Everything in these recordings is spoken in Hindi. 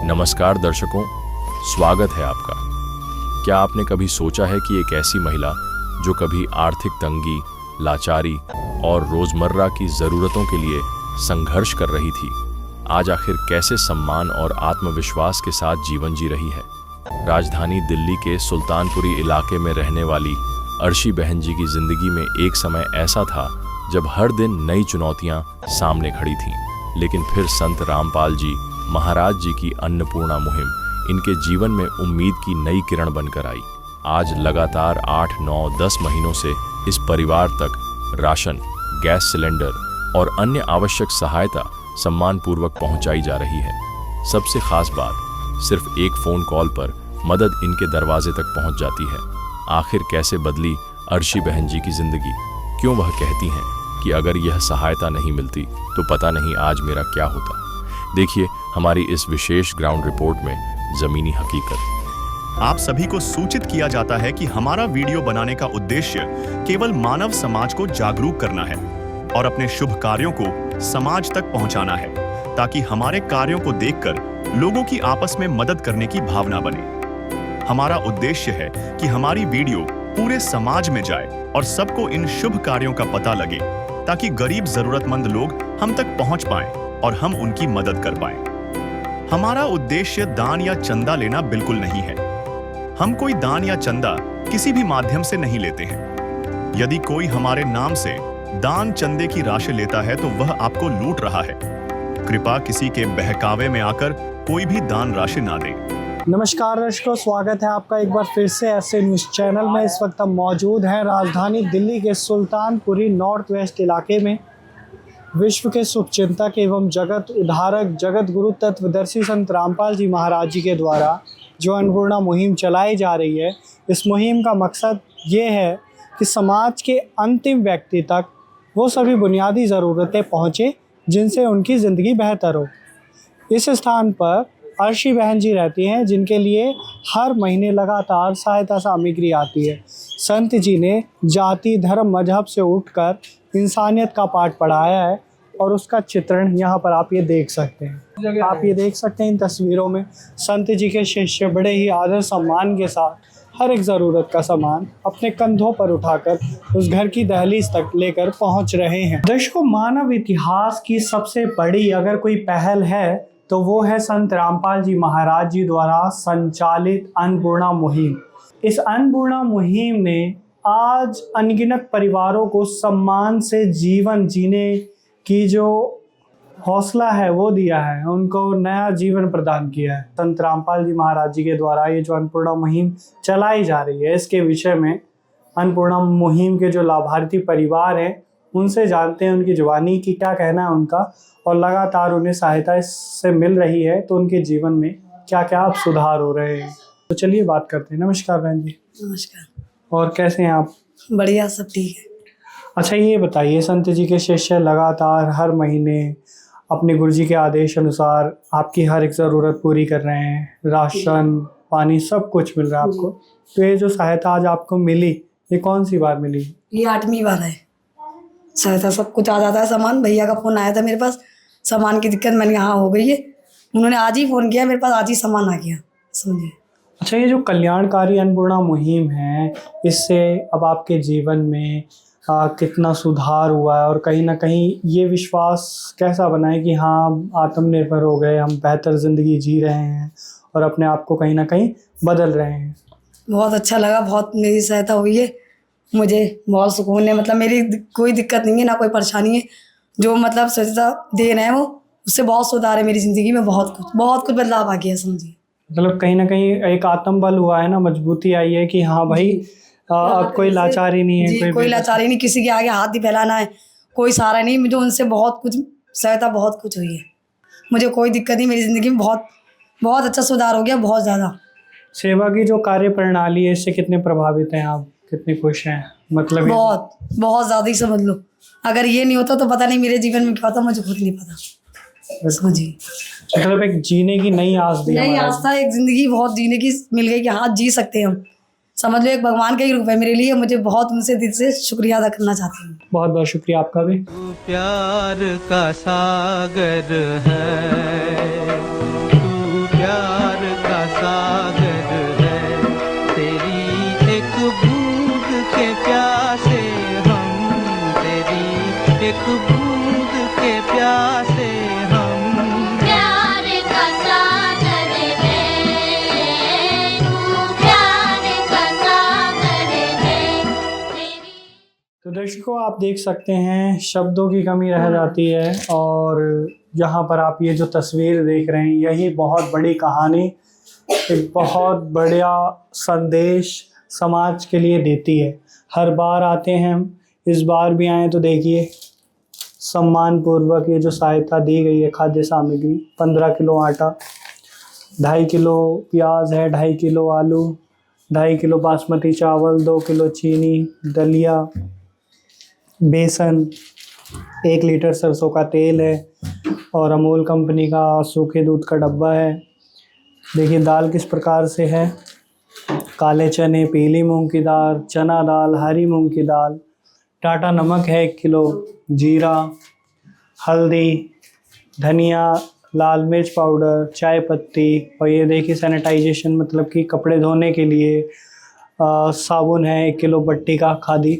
नमस्कार दर्शकों, स्वागत है आपका। क्या आपने कभी सोचा है कि एक ऐसी महिला जो कभी आर्थिक तंगी, लाचारी और रोजमर्रा की जरूरतों के लिए संघर्ष कर रही थी, आज आखिर कैसे सम्मान और आत्मविश्वास के साथ जीवन जी रही है। राजधानी दिल्ली के सुल्तानपुरी इलाके में रहने वाली अर्शी बहन जी की जिंदगी में एक समय ऐसा था जब हर दिन नई चुनौतियां सामने खड़ी थीं, लेकिन फिर संत रामपाल जी महाराज जी की अन्नपूर्णा मुहिम इनके जीवन में उम्मीद की नई किरण बनकर आई। आज लगातार 8, 9, 10 महीनों से इस परिवार तक राशन, गैस सिलेंडर और अन्य आवश्यक सहायता सम्मानपूर्वक पहुंचाई जा रही है। सबसे खास बात, सिर्फ एक फोन कॉल पर मदद इनके दरवाजे तक पहुंच जाती है। आखिर कैसे बदली अर्शी बहन जी की जिंदगी? क्यों वह कहती हैं कि अगर यह सहायता नहीं मिलती तो पता नहीं आज मेरा क्या होता। देखिए हमारी इस विशेष ग्राउंड रिपोर्ट में जमीनी हकीकत। आप सभी को सूचित किया जाता है कि हमारा वीडियो बनाने का उद्देश्य केवल मानव समाज को जागरूक करना है और अपने शुभ कार्यों को समाज तक पहुंचाना है, ताकि हमारे कार्यों को देखकर लोगों की आपस में मदद करने की भावना बने। हमारा उद्देश्य है कि हमारी वीडियो पूरे समाज में जाए और सबको इन शुभ कार्यों का पता लगे, ताकि गरीब जरूरतमंद लोग हम तक पहुंच पाएं और हम उनकी मदद कर पाएं। हमारा उद्देश्य दान या चंदा लेना बिल्कुल नहीं है। हम कोई दान या चंदा किसी भी माध्यम से नहीं लेते हैं। यदि कोई हमारे नाम से दान चंदे की राशि लेता है तो वह आपको लूट रहा है। कृपया किसी के बहकावे में आकर कोई भी दान राशि ना दें। नमस्कार दर्शकों, स्वागत है आपका एक बार फिर से ऐसे न्यूज़ चैनल में। इस वक्त हम मौजूद हैं राजधानी दिल्ली के सुल्तानपुरी नॉर्थ वेस्ट इलाके में। विश्व के शुभचिंतक एवं जगत उद्धारक जगत गुरु तत्वदर्शी संत रामपाल जी महाराज जी के द्वारा जो अन्नपूर्णा मुहिम चलाई जा रही है, इस मुहिम का मकसद ये है कि समाज के अंतिम व्यक्ति तक वो सभी बुनियादी ज़रूरतें पहुँचे जिनसे उनकी ज़िंदगी बेहतर हो। इस स्थान पर अर्शी बहन जी रहती हैं, जिनके लिए हर महीने लगातार सहायता सामग्री आती है। संत जी ने जाति, धर्म, मजहब से उठकर इंसानियत का पाठ पढ़ाया है और उसका चित्रण यहाँ पर आप ये देख सकते हैं। आप ये देख सकते हैं इन तस्वीरों में संत जी के शिष्य बड़े ही आदर सम्मान के साथ हर एक ज़रूरत का सामान अपने कंधों पर उठाकर उस घर की दहलीज तक लेकर पहुँच रहे हैं। दर्शकों, मानव इतिहास की सबसे बड़ी अगर कोई पहल है तो वो है संत रामपाल जी महाराज जी द्वारा संचालित अन्नपूर्णा मुहिम। इस अन्नपूर्णा मुहिम ने आज अनगिनत परिवारों को सम्मान से जीवन जीने की जो हौसला है वो दिया है, उनको नया जीवन प्रदान किया है। संत रामपाल जी महाराज जी के द्वारा ये जो अन्नपूर्णा मुहिम चलाई जा रही है, इसके विषय में अन्नपूर्णा मुहिम के जो लाभार्थी परिवार हैं उनसे जानते हैं उनकी जुबानी की क्या कहना है उनका, और लगातार उन्हें सहायता इससे मिल रही है तो उनके जीवन में क्या क्या अब सुधार हो रहे हैं। तो चलिए बात करते हैं। नमस्कार बहन जी। नमस्कार। और कैसे हैं आप? बढ़िया, सब ठीक है। अच्छा, ये बताइए, संत जी के शिष्य लगातार हर महीने अपने गुरु जी के आदेश अनुसार आपकी हर एक ज़रूरत पूरी कर रहे हैं, राशन पानी सब कुछ मिल रहा है आपको। तो ये जो सहायता आज आपको मिली, ये कौन सी बार मिली? ये 8वीं बार है। सहायता सब कुछ आ जाता है। सामान, भैया का फ़ोन आया था मेरे पास, सामान की दिक्कत मैंने यहाँ हो गई है, उन्होंने आज ही फ़ोन किया मेरे पास, आज ही सामान आ गया, समझिए। अच्छा, ये जो कल्याणकारी अन्नपूर्णा मुहिम है, इससे अब आपके जीवन में कितना सुधार हुआ है और कहीं ना कहीं ये विश्वास कैसा बना है कि हाँ, आत्मनिर्भर हो गए, हम बेहतर ज़िंदगी जी रहे हैं और अपने आप को कहीं ना कहीं बदल रहे हैं? बहुत अच्छा लगा, बहुत मेरी सहायता हुई है, मुझे बहुत सुकून है। मतलब मेरी कोई दिक्कत नहीं है, ना कोई परेशानी है। जो मतलब सहायता दे रहे हैं वो, उससे बहुत सुधार है मेरी ज़िंदगी में, बहुत कुछ बदलाव आ गया, समझिए। मतलब कहीं ना कहीं एक आत्मबल हुआ है ना, मजबूती आई है कि हाँ भाई, अब कोई लाचारी नहीं है, कोई लाचारी नहीं, किसी के आगे हाथ भी फैलाना है, कोई सहारा नहीं। मुझे उनसे बहुत कुछ सहायता, बहुत कुछ हुई है, मुझे कोई दिक्कत नहीं। मेरी ज़िंदगी में बहुत अच्छा सुधार हो गया, बहुत ज़्यादा। सेवा की जो कार्य प्रणाली है, इससे कितने प्रभावित हैं आप, कितने खुश हैं? मतलब बहुत ज़्यादा ही समझ लो। अगर ये नहीं होता तो पता नहीं मेरे जीवन में क्या होता, मुझे खुद नहीं पता। समझिए, मतलब एक जीने की नई आस दी, नई आस था, एक जिंदगी बहुत जीने की मिल गई कि हाँ, जी सकते हैं हम। समझ लो एक भगवान का ही रूप है मेरे लिए। मुझे बहुत उनसे दिल से शुक्रिया अदा करना चाहती हूँ। बहुत बहुत शुक्रिया आपका भी। तू प्यार का सागर है, तू प्यार एक बूंद के प्यासे हम। प्यार का सागर है तू, प्यार का सागर है तेरी। तो दर्शकों, आप देख सकते हैं शब्दों की कमी रह जाती है, और यहाँ पर आप ये जो तस्वीर देख रहे हैं यही बहुत बड़ी कहानी, एक बहुत बढ़िया संदेश समाज के लिए देती है। हर बार आते हैं हम, इस बार भी आए तो देखिए सम्मान पूर्वक ये जो सहायता दी गई है, खाद्य सामग्री 15 किलो आटा, 2.5 किलो प्याज है, 2.5 किलो आलू, 2.5 किलो बासमती चावल, 2 किलो चीनी, दलिया, बेसन, 1 लीटर सरसों का तेल है, और अमूल कंपनी का सूखे दूध का डब्बा है। देखिए दाल किस प्रकार से है, काले चने, पीली मूंग की दाल, चना दाल, हरी मूंग की दाल, टाटा नमक है 1 किलो, जीरा, हल्दी, धनिया, लाल मिर्च पाउडर, चाय पत्ती, और ये देखिए सैनिटाइजेशन मतलब कि कपड़े धोने के लिए साबुन है 1 किलो बट्टी का खादी,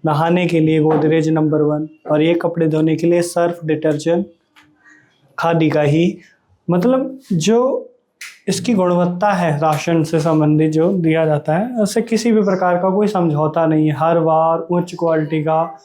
नहाने के लिए गोदरेज नंबर 1, और ये कपड़े धोने के लिए सर्फ डिटर्जेंट खादी का ही। मतलब जो इसकी गुणवत्ता है राशन से संबंधित जो दिया जाता है, उससे किसी भी प्रकार का कोई समझौता नहीं है। हर बार उच्च क्वालिटी का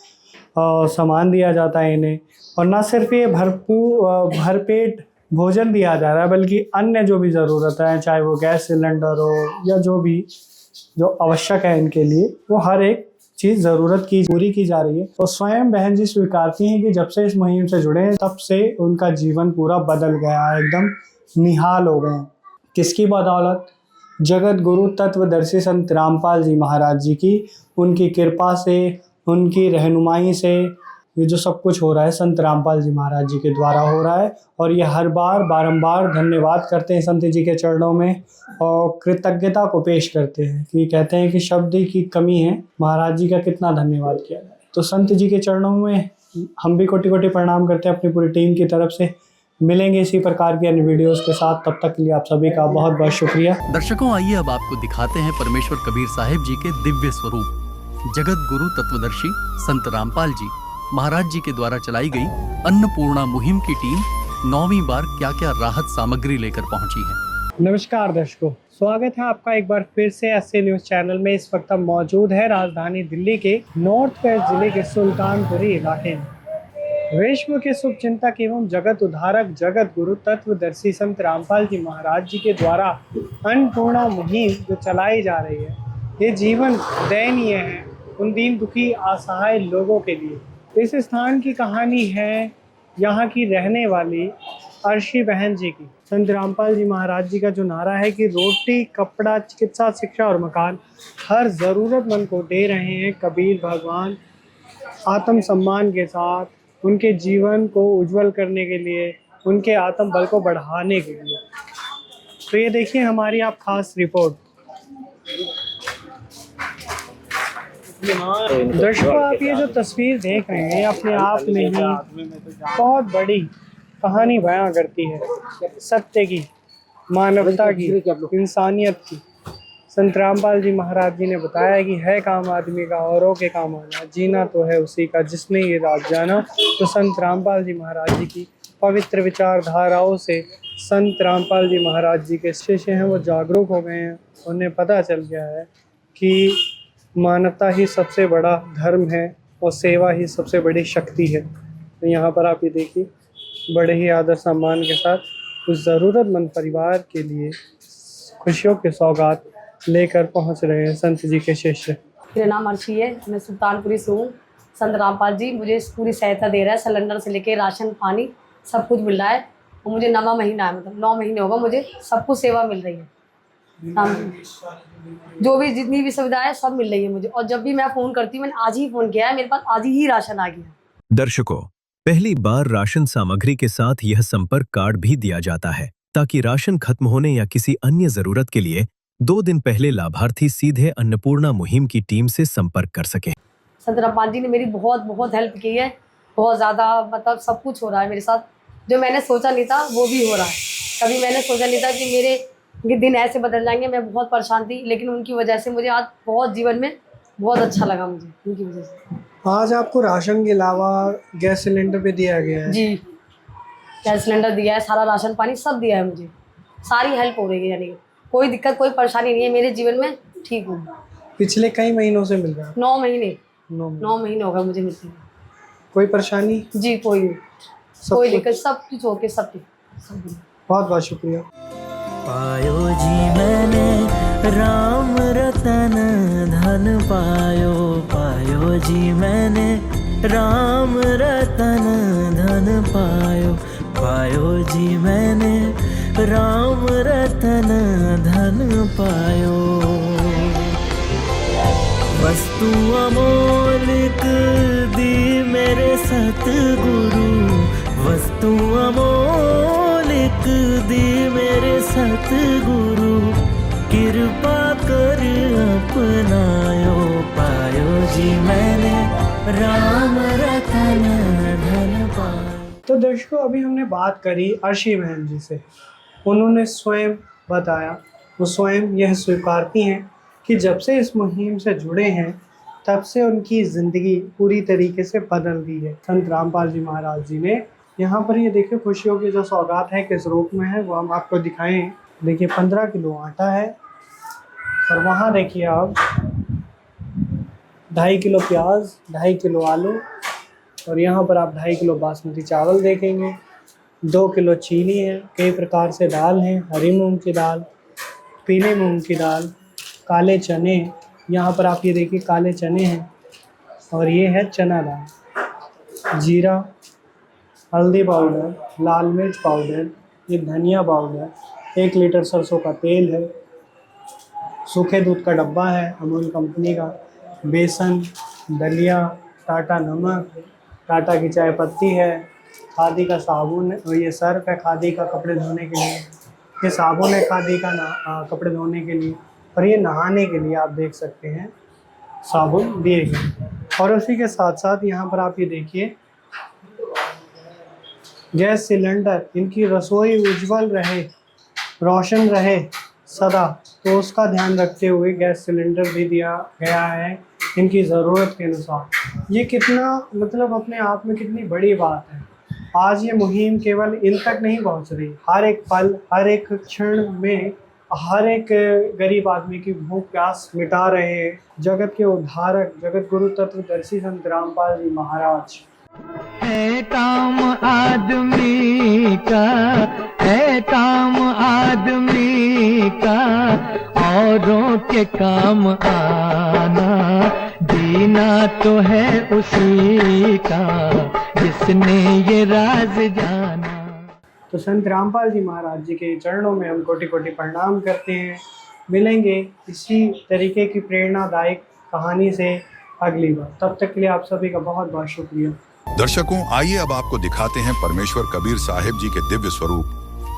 सामान दिया जाता है इन्हें, और ना सिर्फ ये भरपेट भोजन दिया जा रहा है, बल्कि अन्य जो भी ज़रूरत है, चाहे वो गैस सिलेंडर हो या जो आवश्यक है इनके लिए, वो हर एक चीज़ ज़रूरत की पूरी की जा रही है। और स्वयं बहन जी स्वीकारती हैं कि जब से इस मुहिम से जुड़े हैं तब से उनका जीवन पूरा बदल गया है, एकदम निहाल हो गए हैं। किसकी बदौलत? जगत गुरु तत्वदर्शी संत रामपाल जी महाराज जी की, उनकी कृपा से, उनकी रहनुमाई से ये जो सब कुछ हो रहा है संत रामपाल जी महाराज जी के द्वारा हो रहा है। और ये हर बार बारंबार धन्यवाद करते हैं संत जी के चरणों में, और कृतज्ञता को पेश करते हैं कि कहते हैं कि शब्द की कमी है, महाराज जी का कितना धन्यवाद किया जाए। तो संत जी के चरणों में हम भी कोटि कोटि प्रणाम करते हैं अपनी पूरी टीम की तरफ से। मिलेंगे इसी प्रकार के अन्य वीडियोस के साथ, तब तक के लिए आप सभी का बहुत बहुत शुक्रिया। दर्शकों, आइए अब आपको दिखाते हैं परमेश्वर कबीर साहिब जी के दिव्य स्वरूप। जगत गुरु तत्वदर्शी संत रामपाल जी महाराज जी के द्वारा चलाई गई अन्नपूर्णा मुहिम की टीम 9वीं बार क्या क्या राहत सामग्री लेकर पहुंची है। नमस्कार दर्शकों, स्वागत है आपका एक बार फिर से एसए न्यूज़ चैनल में। इस वक्त हम मौजूद है राजधानी दिल्ली के नॉर्थ वेस्ट जिले के सुल्तानपुरी इलाके में। विश्व के शुभचिंतक एवं जगत उद्धारक जगत गुरु तत्वदर्शी संत रामपाल जी महाराज जी के द्वारा अन्नपूर्णा मुहिम जो चलाई जा रही है, ये जीवन दयनीय है उन दीन दुखी असहाय लोगों के लिए। इस स्थान की कहानी है यहाँ की रहने वाली अर्शी बहन जी की। संत रामपाल जी महाराज जी का जो नारा है कि रोटी, कपड़ा, चिकित्सा, शिक्षा और मकान हर ज़रूरतमंद को दे रहे हैं कबीर भगवान, आत्म सम्मान के साथ, उनके जीवन को उज्जवल करने के लिए, उनके आत्म बल को बढ़ाने के लिए। तो ये देखिए हमारी आप खास रिपोर्ट। दर्शकों, आप ये जो तस्वीर देख रहे हैं अपने आप में ही बहुत बड़ी कहानी बयां करती है, सत्य की, मानवता की, इंसानियत की। संत रामपाल जी महाराज जी ने बताया कि है काम आदमी का औरों के काम आना, जीना तो है उसी का जिसने ये राज जाना। तो संत रामपाल जी महाराज जी की पवित्र विचारधाराओं से संत रामपाल जी महाराज जी के शिष्य हैं वो जागरूक हो गए हैं। उन्हें पता चल गया है कि मानवता ही सबसे बड़ा धर्म है और सेवा ही सबसे बड़ी शक्ति है। तो यहाँ पर आप ये देखिए बड़े ही आदर सम्मान के साथ उस ज़रूरतमंद परिवार के लिए खुशियों के सौगात लेकर पहुँच रहे हैं संत जी के शिष्य। मेरा नाम अर्शी है, मैं सुल्तानपुरी से हूँ। संत रामपाल जी मुझे पूरी सहायता दे रहा है, सिलेंडर से लेके राशन पानी सब कुछ मिल रहा है। और मुझे 9वां महीना है, मतलब 9 महीने होगा मुझे सब कुछ सेवा मिल रही है। जो भी जितनी भी सुविधा है सब मिल रही है मुझे। और जब भी मैं फ़ोन करती हूँ, मैंने आज ही फ़ोन किया है, मेरे पास आज ही राशन आ गया। दर्शकों, पहली बार राशन सामग्री के साथ यह संपर्क कार्ड भी दिया जाता है ताकि राशन खत्म होने या किसी अन्य जरूरत के लिए 2 दिन पहले लाभार्थी सीधे अन्नपूर्णा मुहिम की टीम से संपर्क कर सके। संत रामपाल जी ने मेरी बहुत बहुत हेल्प की है, बहुत ज़्यादा, मतलब सब कुछ हो रहा है मेरे साथ। जो मैंने सोचा नहीं था वो भी हो रहा है। कभी मैंने सोचा नहीं था कि मेरे दिन ऐसे बदल जाएंगे। मैं बहुत परेशान थी, लेकिन उनकी वजह से मुझे आज बहुत जीवन में बहुत अच्छा लगा, मुझे उनकी वजह से। आज आपको राशन के अलावा गैस सिलेंडर भी दिया गया है। जी, गैस सिलेंडर दिया है, सारा राशन पानी सब दिया है मुझे, सारी हेल्प हो रही है, यानी कोई दिक्कत कोई परेशानी नहीं है मेरे जीवन में, ठीक हूँ। पिछले कई महीनों से मिल रहा है। 9 महीने 9 महीने हो गए मुझे मिलते हैं। कोई परेशानी? जी कोई नहीं, सब कोई कुछ? दिक्कत, सब कुछ हो के सब ठीक। बहुत बहुत शुक्रिया। पायो जी मैंने राम रतन धन पायो, पायो जी मैंने राम रतन धन पायो, पायो जी मैंने राम रतन धन पायो। वस्तु अमोलिक दी मेरे सतगुरु, वस्तु अमोलिक दी मेरे सतगुरु, कृपा कर अपनायो, पायो जी मैंने राम रतन धन पायो। तो दर्शकों, अभी हमने बात करी अर्शी बहन जी से। उन्होंने स्वयं बताया, वो स्वयं यह स्वीकारती हैं कि जब से इस मुहिम से जुड़े हैं तब से उनकी ज़िंदगी पूरी तरीके से बदल गई है। संत रामपाल जी महाराज जी ने यहाँ पर ये देखिए खुशियों की जो सौगात है किस रूप में है वो हम आपको दिखाएं। देखिए 15 किलो आटा है और वहाँ देखिए आप 2.5 किलो प्याज, 2.5 किलो आलू और यहाँ पर आप 2.5 किलो बासमती चावल देखेंगे। 2 किलो चीनी है, कई प्रकार से दाल हैं, हरी मूंग की दाल, पीले मूंग की दाल, काले चने, यहाँ पर आप ये देखिए काले चने हैं और ये है चना दाल, जीरा, हल्दी पाउडर, लाल मिर्च पाउडर, ये धनिया पाउडर, 1 लीटर सरसों का तेल है, सूखे दूध का डब्बा है अमूल कंपनी का, बेसन, दलिया, टाटा नमक, टाटा की चाय पत्ती है, खादी का साबुन और ये सर्फ है खादी का कपड़े धोने के लिए, ये साबुन है खादी का कपड़े धोने के लिए और ये नहाने के लिए आप देख सकते हैं साबुन दिए गए। और उसी के साथ साथ यहाँ पर आप ये देखिए गैस सिलेंडर, इनकी रसोई उज्जवल रहे, रोशन रहे सदा, तो उसका ध्यान रखते हुए गैस सिलेंडर भी दिया गया है इनकी ज़रूरत के अनुसार। ये कितना मतलब अपने आप में कितनी बड़ी बात है। आज ये मुहिम केवल इन तक नहीं पहुंच रही, हर एक पल, हर एक क्षण में हर एक गरीब आदमी की भूख प्यास मिटा रहे हैं जगत के उद्धारक, जगत गुरु तत्वदर्शी संत रामपाल जी महाराज। है काम आदमी का, है काम आदमी का, औरों के काम आना, जीना तो है उसी का जिसने ये राज जाना। तो संत रामपाल जी महाराज जी के चरणों में हम कोटि कोटि प्रणाम करते हैं। मिलेंगे इसी तरीके की प्रेरणादायक कहानी से अगली बार, तब तक के लिए आप सभी का बहुत बहुत शुक्रिया। दर्शकों, आइए अब आपको दिखाते हैं परमेश्वर कबीर साहिब जी के दिव्य स्वरूप।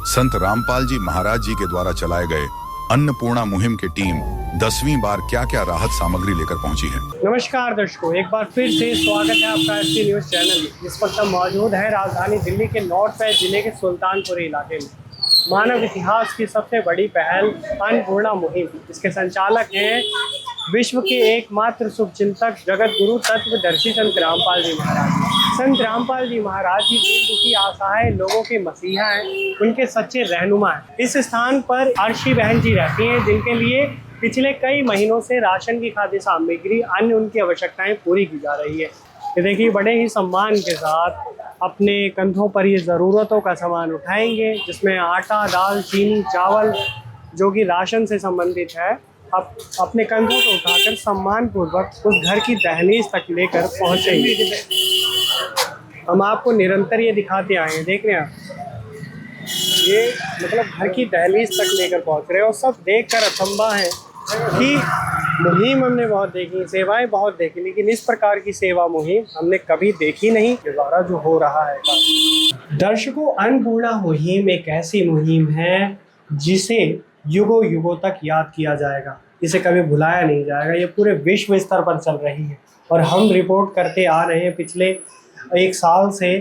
संत रामपाल जी महाराज जी के द्वारा चलाए गए अन्नपूर्णा मुहिम की टीम 10वीं बार क्या क्या राहत सामग्री लेकर पहुंची है। नमस्कार दर्शकों, एक बार फिर से स्वागत है आपका एसटी न्यूज़ चैनल में। इस वक्त हम मौजूद है राजधानी दिल्ली के नॉर्थ वेस्ट जिले के सुल्तानपुर इलाके में। मानव इतिहास की सबसे बड़ी पहल अन्नपूर्णा मुहिम, इसके संचालक हैं विश्व के एकमात्र शुभचिंतक जगत गुरु तत्वदर्शी संत रामपाल जी महाराज। संत रामपाल जी महाराज जी दीन दुखी आशाएं लोगों के मसीहा हैं, उनके सच्चे रहनुमा हैं। इस स्थान पर अर्शी बहन जी रहती हैं जिनके लिए पिछले कई महीनों से राशन की खाद्य सामग्री, अन्य उनकी आवश्यकताएं पूरी की जा रही है। ये देखिए बड़े ही सम्मान के साथ अपने कंधों पर ये ज़रूरतों का सामान उठाएंगे, जिसमें आटा, दाल, चीनी, चावल जो कि राशन से संबंधित है, अब अपने कंधों को उठाकर सम्मानपूर्वक उस घर की दहलीज तक लेकर पहुंचेंगे। हम आपको निरंतर ये दिखाते आए हैं, देख रहे हैं आप, ये मतलब घर की दहलीज तक लेकर पहुंच रहे हैं और सब देखकर अचंभा है कि मुहिम हमने बहुत देखी, सेवाएं बहुत देखी, लेकिन इस प्रकार की सेवा मुहिम हमने कभी देखी नहीं। के द्वारा जो हो रहा है दर्शकों, अन्नपूर्णा मुहिम एक ऐसी मुहिम है जिसे युगों युगों तक याद किया जाएगा, इसे कभी भुलाया नहीं जाएगा। ये पूरे विश्व स्तर पर चल रही है और हम रिपोर्ट करते आ रहे हैं पिछले 1 साल से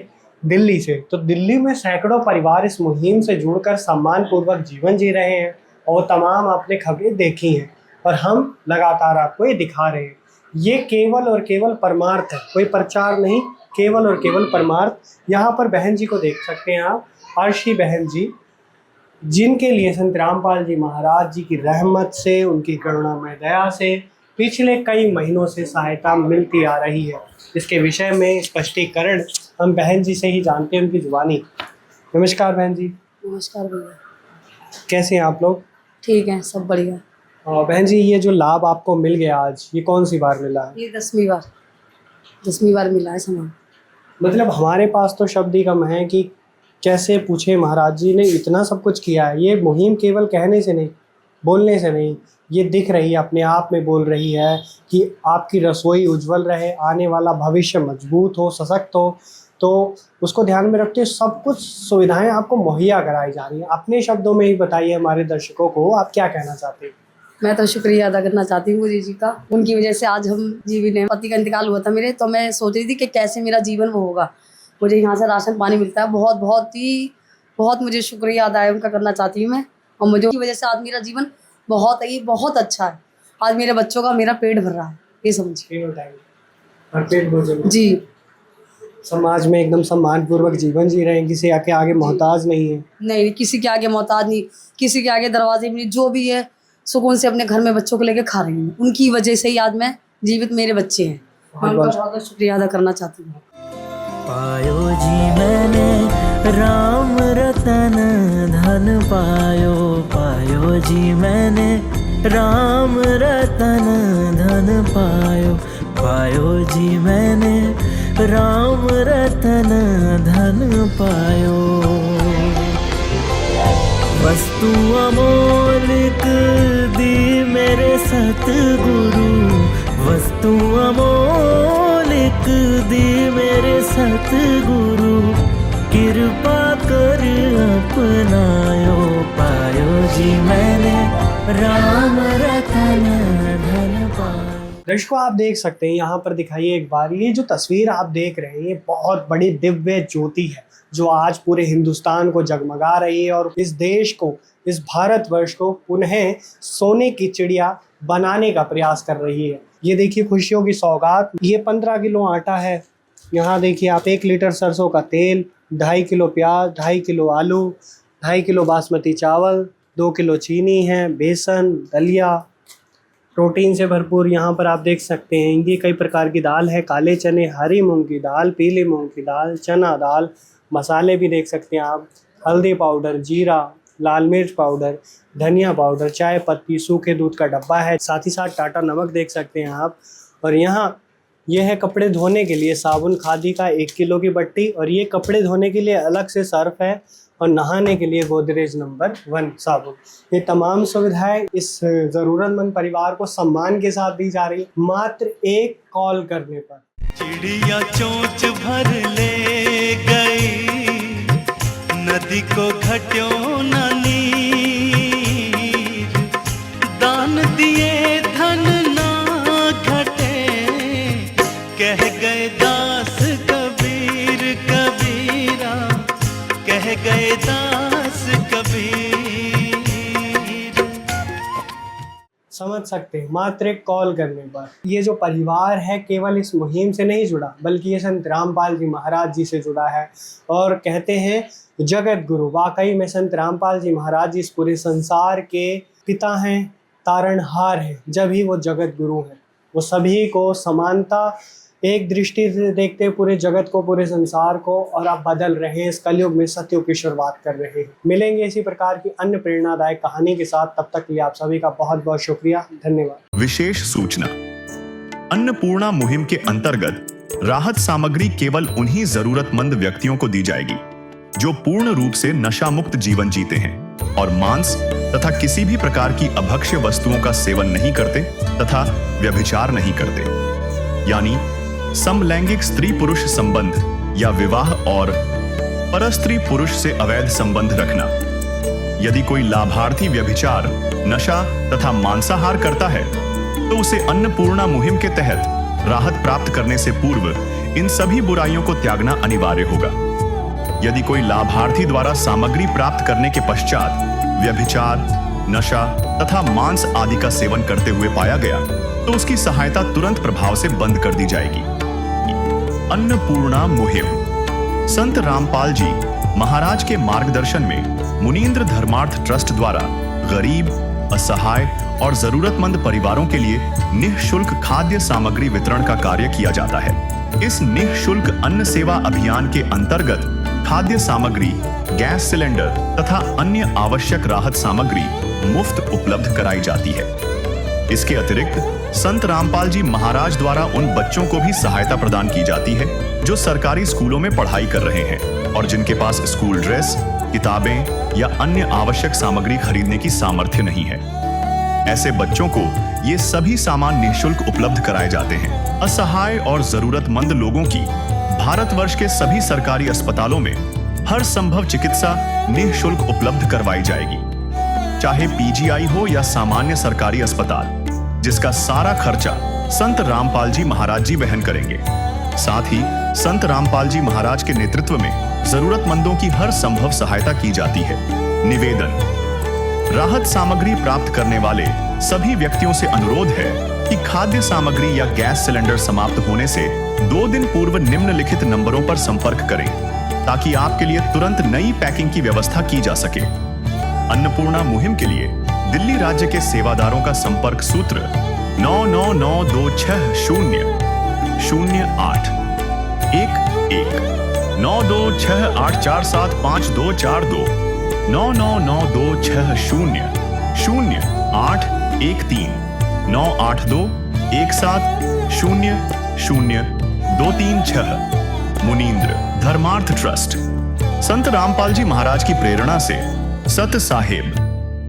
दिल्ली से। तो दिल्ली में सैकड़ों परिवार इस मुहिम से जुड़कर सम्मानपूर्वक जीवन जी रहे हैं और तमाम आपने खबरें देखी हैं और हम लगातार आपको ये दिखा रहे हैं। ये केवल और केवल परमार्थ है, कोई प्रचार नहीं, केवल और केवल परमार्थ। यहाँ पर बहन जी को देख सकते हैं आप, आरशी बहन जी, जिनके लिए संत रामपाल जी महाराज जी की रहमत से, उनकी करुणामय दया से पिछले कई महीनों से सहायता मिलती आ रही है। इसके विषय में स्पष्टीकरण हम बहन जी से ही जानते हैं, उनकी जुबानी। नमस्कार बहन जी। नमस्कार भैया। कैसे हैं आप लोग? ठीक है, सब बढ़िया। और बहन जी, ये जो लाभ आपको मिल गया आज, ये कौन सी बार मिला है? ये 10वीं बार मिला है सामान। मतलब हमारे पास तो शब्द ही कम है कि कैसे पूछे, महाराज जी ने इतना सब कुछ किया है। ये मुहिम केवल कहने से नहीं, बोलने से नहीं, ये दिख रही है, अपने आप में बोल रही है कि आपकी रसोई उज्जवल रहे, आने वाला भविष्य मजबूत हो, सशक्त हो। तो उसको ध्यान में रखते हुए सब कुछ सुविधाएं आपको मुहैया कराई जा रही हैं। अपने शब्दों में ही बताइए हमारे दर्शकों को, आप क्या कहना चाहते हैं? मैं तो शुक्रिया अदा करना चाहती हूँ मुझे जी का। उनकी वजह से आज हम जीवित हैं। पति का इंतकाल हुआ था मेरे, तो मैं सोच रही थी कि कैसे मेरा जीवन वो होगा। मुझे यहाँ से राशन पानी मिलता है, बहुत मुझे शुक्रिया अदा है उनका करना चाहती हूँ मैं। और मुझे उनकी वजह से आज मेरा जीवन बहुत अच्छा है। आज मेरे बच्चों का मेरा पेट भर रहा है, ये समझिए। पेट भोजन जी, समाज में एकदम सम्मानपूर्वक जीवन जी रहे हैं, किसी के आगे मोहताज नहीं है। नहीं, किसी के आगे मोहताज नहीं, किसी के आगे दरवाजे में, जो भी है सुकून से अपने घर में बच्चों को लेके खा रही हूँ। उनकी वजह से ही आज मैं जीवित, मेरे बच्चे हैं। मैं उनका बहुत शुक्रिया अदा करना चाहती हूँ। पायो जी मैंने राम रतन धन पायो, पायो जी मैंने राम रतन धन पायो, पायो जी मैंने राम रतन धन पायो। वस्तु अमोलिक दी मेरे सतगुरु, वस्तु अमोलिक दी मेरे सतगुरु, कृपा कर अपनायो, पायो जी मैंने राम रतन धन पायो। दर्शकों, आप देख सकते हैं, यहाँ पर दिखाइए एक बार, ये जो तस्वीर आप देख रहे हैं, ये बहुत बड़ी दिव्य ज्योति है जो आज पूरे हिंदुस्तान को जगमगा रही है और इस देश को, इस भारतवर्ष को पुनः सोने की चिड़िया बनाने का प्रयास कर रही है। ये देखिए खुशियों की सौगात। ये 15 किलो आटा है, यहाँ देखिए आप 1 लीटर सरसों का तेल, 2.5 किलो प्याज, 2.5 किलो आलू, 2.5 किलो बासमती चावल, 2 किलो चीनी है, बेसन, दलिया, प्रोटीन से भरपूर। यहाँ पर आप देख सकते हैं ये कई प्रकार की दाल है, काले चने, हरी मूंग की दाल, पीली मूंग की दाल, चना दाल, मसाले भी देख सकते हैं आप, हल्दी पाउडर, जीरा, लाल मिर्च पाउडर, धनिया पाउडर, चाय पत्ती, सूखे दूध का डब्बा है, साथ ही साथ टाटा नमक देख सकते हैं आप। और यहाँ यह है कपड़े धोने के लिए साबुन खादी का 1 किलो की बट्टी, और ये कपड़े धोने के लिए अलग से सर्फ है, और नहाने के लिए गोदरेज नंबर 1 साबुन। ये तमाम सुविधाएं इस ज़रूरतमंद परिवार को सम्मान के साथ दी जा रही है, मात्र एक कॉल करने पर। चिड़िया चोंच भर ले गई, नदी को घट्यो न नीर, दान दिए धन ना घटे, कह गए दास कबीर कबीरा, कह गए दास कबीर। समझ सकते हैं, मात्र एक कॉल करने पर। ये जो परिवार है केवल इस मुहिम से नहीं जुड़ा, बल्कि ये संत रामपाल जी महाराज जी से जुड़ा है। और कहते हैं जगत गुरु, वाकई में संत रामपाल जी महाराज जी इस पूरे संसार के पिता हैं, तारणहार हैं, जब ही वो जगत गुरु हैं। वो सभी को समानता एक दृष्टि से देखते हैं, पूरे जगत को, पूरे संसार को, और आप बदल रहे हैं, इस कलयुग में सतयुग की शुरुआत कर रहे हैं। मिलेंगे इसी प्रकार की अन्य प्रेरणादायक कहानी के साथ, तब तक के लिए आप सभी का बहुत बहुत शुक्रिया, धन्यवाद। विशेष सूचना, अन्नपूर्णा मुहिम के अंतर्गत राहत सामग्री केवल उन्हीं जरूरतमंद व्यक्तियों को दी जाएगी जो पूर्ण रूप से नशा मुक्त जीवन जीते हैं और मांस तथा किसी भी प्रकार की अभक्ष्य वस्तुओं का सेवन नहीं करते तथा व्यभिचार नहीं करते, यानी समलैंगिक स्त्री पुरुष संबंध या विवाह और परस्त्री पुरुष से अवैध संबंध रखना। यदि कोई लाभार्थी व्यभिचार, नशा तथा मांसाहार करता है तो उसे अन्नपूर्णा मुहिम के तहत राहत प्राप्त करने से पूर्व इन सभी बुराइयों को त्यागना अनिवार्य होगा। यदि कोई लाभार्थी द्वारा सामग्री प्राप्त करने के पश्चात व्यभिचार, नशा तथा मांस आदि का सेवन करते हुए पाया गया तो उसकी सहायता तुरंत प्रभाव से बंद कर दी जाएगी। अन्नपूर्णा मुहिम। संत रामपाल जी महाराज के मार्गदर्शन में मुनींद्र धर्मार्थ ट्रस्ट द्वारा गरीब, असहाय और जरूरतमंद परिवारों के लिए निःशुल्क खाद्य सामग्री वितरण का कार्य किया जाता है। इस निःशुल्क अन्न सेवा अभियान के अंतर्गत खाद्य सामग्री, गैस सिलेंडर तथा अन्य आवश्यक राहत सामग्री मुफ्त उपलब्ध कराई जाती है। इसके अतिरिक्त संत रामपाल जी महाराज द्वारा उन बच्चों को भी सहायता प्रदान की जाती है जो सरकारी स्कूलों में पढ़ाई कर रहे हैं और जिनके पास स्कूल ड्रेस, किताबें या अन्य आवश्यक सामग्री खरीदने की सामर्थ्य नहीं है। ऐसे बच्चों को ये सभी सामान निःशुल्क उपलब्ध कराए जाते हैं। असहाय और जरूरतमंद लोगों की भारतवर्ष के सभी सरकारी अस्पतालों में हर संभव चिकित्सा निःशुल्क उपलब्ध करवाई जाएगी, चाहे पीजीआई हो या सामान्य सरकारी अस्पताल, जिसका सारा खर्चा संत रामपाल जी महाराज जी वहन करेंगे। साथ ही संत रामपाल जी महाराज के नेतृत्व में जरूरतमंदों की हर संभव सहायता की जाती है। निवेदन। राहत सामग्री प्राप्त करने वाले सभी व्यक्तियों से अनुरोध है कि खाद्य सामग्री या गैस सिलेंडर समाप्त होने से 2 दिन पूर्व निम्नलिखित नंबरों पर संपर्क करें ताकि आपके लिए तुरंत नई पैकिंग की व्यवस्था की जा सके। अन्नपूर्णा मुहिम के लिए दिल्ली राज्य के सेवादारों का संपर्क सूत्र 99926008 9268475242 9992600813 98217000236। मुनींद्र धर्मार्थ ट्रस्ट। संत रामपाल जी महाराज की प्रेरणा से सत साहेब